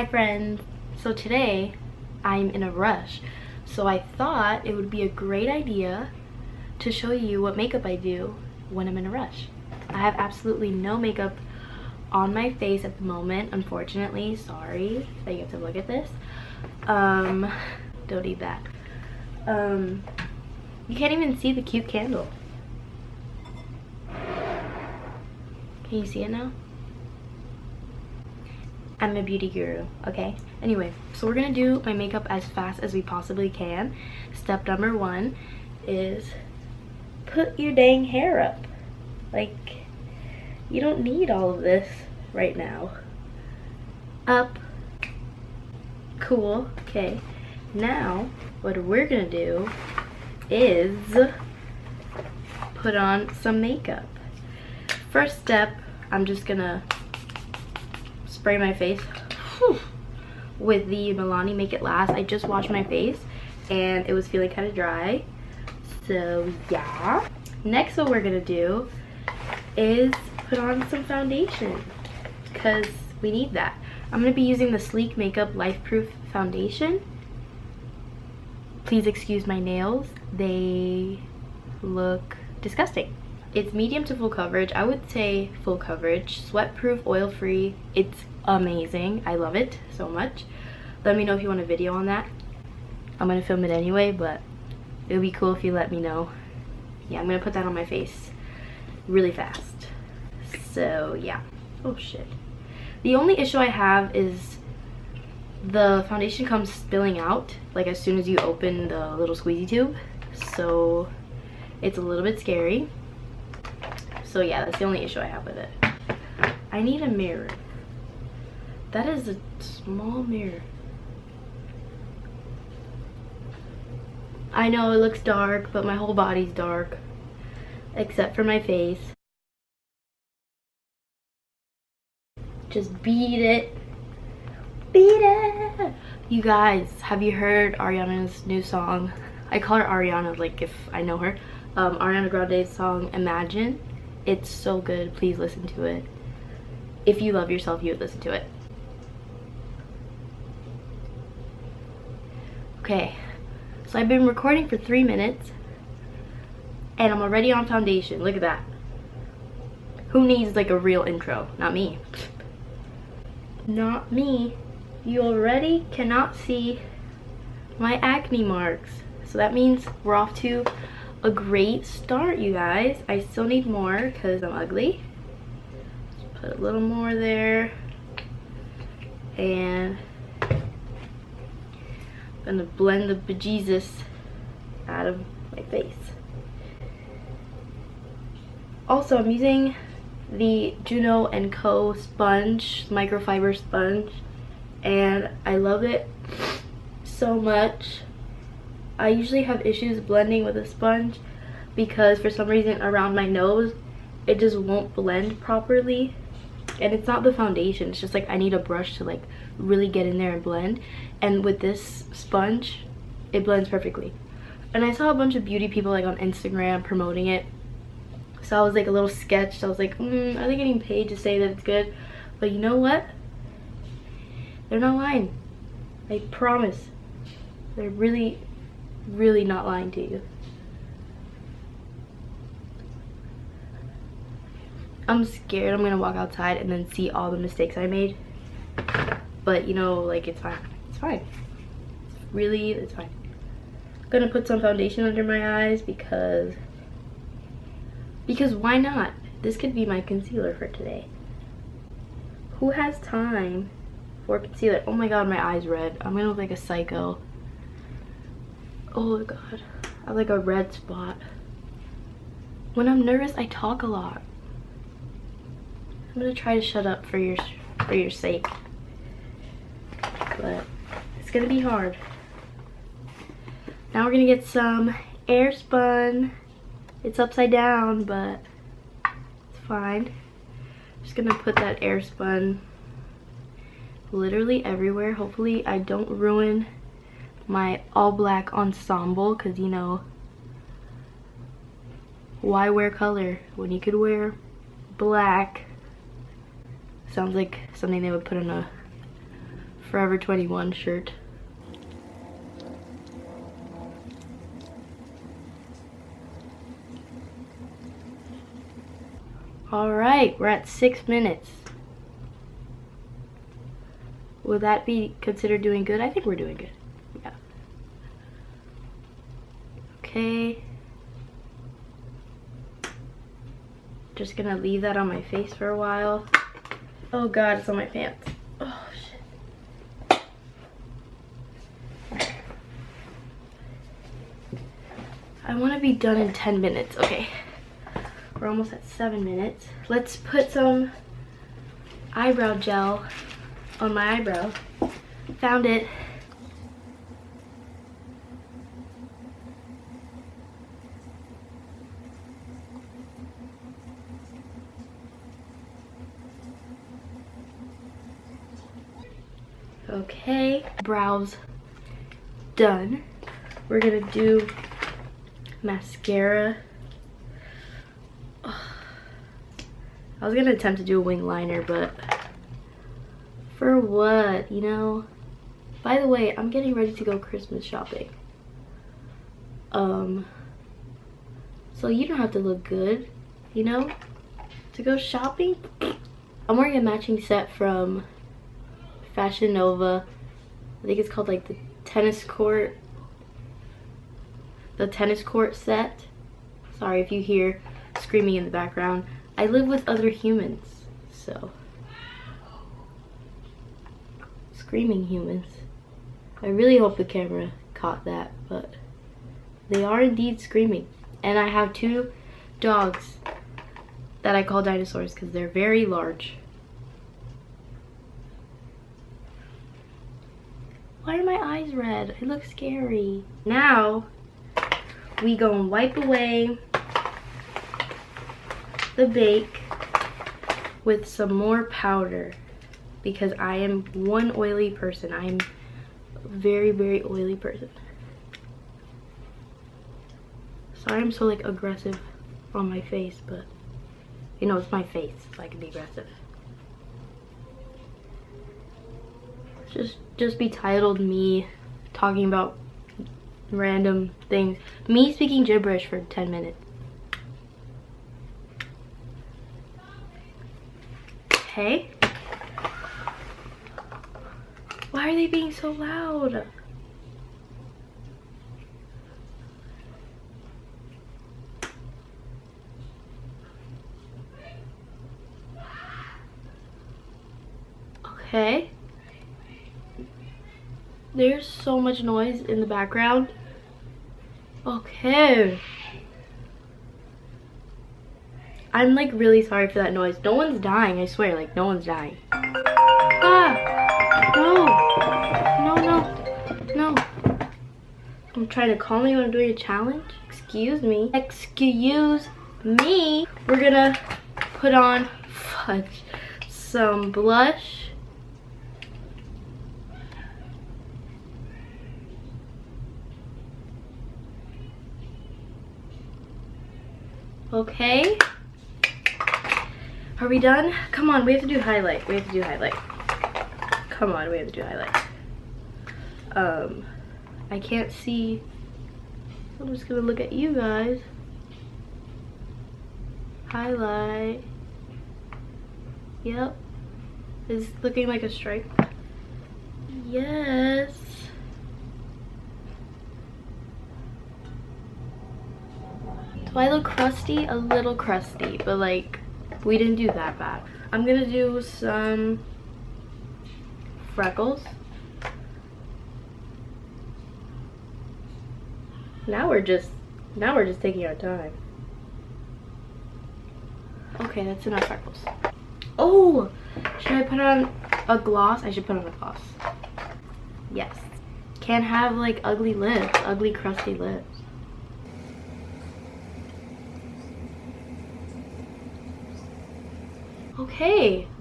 Hi friends! So today I'm in a rush, so I thought it would be a great idea to show you what makeup I do when I'm in a rush. I have absolutely no makeup on my face at the moment, unfortunately. Sorry that you have to look at this. Don't eat that. You can't even see the cute candle. Can you see it now? I'm a beauty guru, okay? Anyway, so we're gonna do my makeup as fast as we possibly can. Step number 1 is put your dang hair up. Like, you don't need all of this right now. Up. Cool, okay. Now, what we're gonna do is put on some makeup. First step, I'm just gonna spray my face with the Milani Make It Last. I just washed my face and it was feeling kind of dry, so yeah. Next, what we're gonna do is put on some foundation because we need that. I'm gonna be using the Sleek Makeup Life Proof foundation. Please excuse my nails, they look disgusting. It's medium to full coverage. I would say full coverage. Sweat proof, oil free. It's amazing. I love it so much. Let me know if you want a video on that. I'm gonna film it anyway, but it would be cool if you let me know. Yeah, I'm gonna put that on my face really fast. So yeah. Oh shit. The only issue I have is the foundation comes spilling out like as soon as you open the little squeezy tube. So it's a little bit scary. So yeah, that's the only issue I have with it. I need a mirror. That is a small mirror. I know it looks dark, but my whole body's dark. Except for my face. Just beat it. Beat it! You guys, have you heard Ariana's new song? I call her Ariana like if I know her. Ariana Grande's song, Imagine. It's so good. Please listen to it. If you love yourself, you would listen to it. Okay, so I've been recording for 3 minutes and I'm already on foundation. Look at that. Who needs like a real intro? Not me. Not me. You already cannot see my acne marks. So that means we're off to a great start, you guys. I still need more because I'm ugly. Just put a little more there. And I'm gonna blend the bejesus out of my face. Also, I'm using the Juno & Co. sponge, microfiber sponge, and I love it so much. I usually have issues blending with a sponge because for some reason around my nose it just won't blend properly, and it's not the foundation, it's just like I need a brush to like really get in there and blend, and with this sponge it blends perfectly. And I saw a bunch of beauty people like on Instagram promoting it, so I was like a little sketched. I was like, are they getting paid to say that it's good? But you know what, they're not lying. I promise, they're really not lying to you. I'm scared I'm gonna walk outside and then see all the mistakes I made, but you know, like, it's fine. It's fine. It's fine. I'm gonna put some foundation under my eyes because why not? This could be my concealer for today. Who has time for concealer? Oh my god, my eye's red. I'm gonna look like a psycho. Oh god, I have like a red spot. When I'm nervous, I talk a lot. I'm gonna try to shut up for your sake, but it's gonna be hard. Now we're gonna get some air spun. It's upside down, but it's fine. Just gonna put that air spun literally everywhere. Hopefully I don't ruin my all black ensemble, because you know, why wear color when you could wear black? Sounds like something they would put on a Forever 21 shirt. Alright, we're at 6 minutes. Would that be considered doing good? I think we're doing good. Yeah. Okay. Just gonna leave that on my face for a while. Oh god, it's on my pants. Oh shit. I want to be done in 10 minutes. Okay. We're almost at 7 minutes. Let's put some eyebrow gel on my eyebrow. Found it. Okay, brows done. We're gonna do mascara. I was gonna attempt to do a wing liner, but for what, you know? By the way, I'm getting ready to go Christmas shopping. So you don't have to look good, you know, to go shopping. I'm wearing a matching set from Fashion Nova. I think it's called like the tennis court set. Sorry if you hear screaming in the background. I live with other humans, so screaming humans. I really hope the camera caught that, but they are indeed screaming. And I have 2 dogs that I call dinosaurs because they're very large. Why are my eyes red? I look scary. Now we gonna wipe away the bake with some more powder because I am one oily person. I am a very, very oily person. Sorry I'm so like aggressive on my face, but you know, it's my face, so I can be aggressive. Just be titled me talking about random things. Me speaking gibberish for 10 minutes. Okay. Why are they being so loud? Okay. There's so much noise in the background. Okay. I'm like really sorry for that noise. No one's dying, I swear, like no one's dying. Ah! No! No, no, no. I'm trying to call me when I'm doing a challenge. Excuse me. Excuse me. We're gonna put on fudge. Some blush. Okay. Are we done? Come on, we have to do highlight. We have to do highlight. Come on, we have to do highlight. I can't see. I'm just gonna look at you guys. Highlight. Yep. Is looking like a stripe. Yes. Do I look crusty? A little crusty, but like we didn't do that bad. I'm gonna do some freckles. Now we're just taking our time. Okay, that's enough freckles. Oh, should I put on a gloss? I should put on a gloss. Yes. Can't have like ugly lips, ugly crusty lips.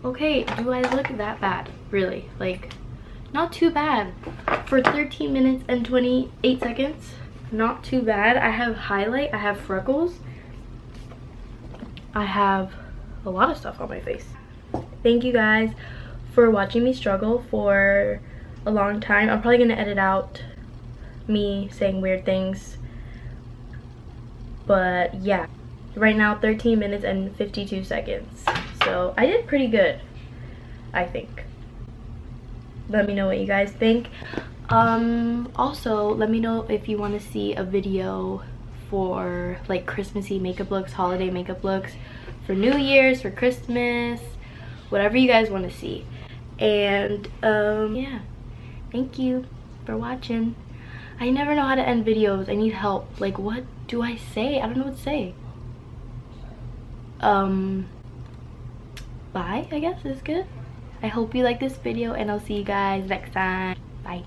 Okay, do I look that bad? Really, like, not too bad. For 13 minutes and 28 seconds, not too bad. I have highlight, I have freckles. I have a lot of stuff on my face. Thank you guys for watching me struggle for a long time. I'm probably gonna edit out me saying weird things, but yeah, right now 13 minutes and 52 seconds, so I did pretty good, I think. Let me know what you guys think. Also, let me know if you want to see a video for like Christmassy makeup looks, holiday makeup looks, for New Year's, for Christmas, whatever you guys want to see. And yeah, thank you for watching. I never know how to end videos. I need help. Like, what do I say? I don't know what to say. Bye, I guess is good. I hope you like this video, and I'll see you guys next time. Bye.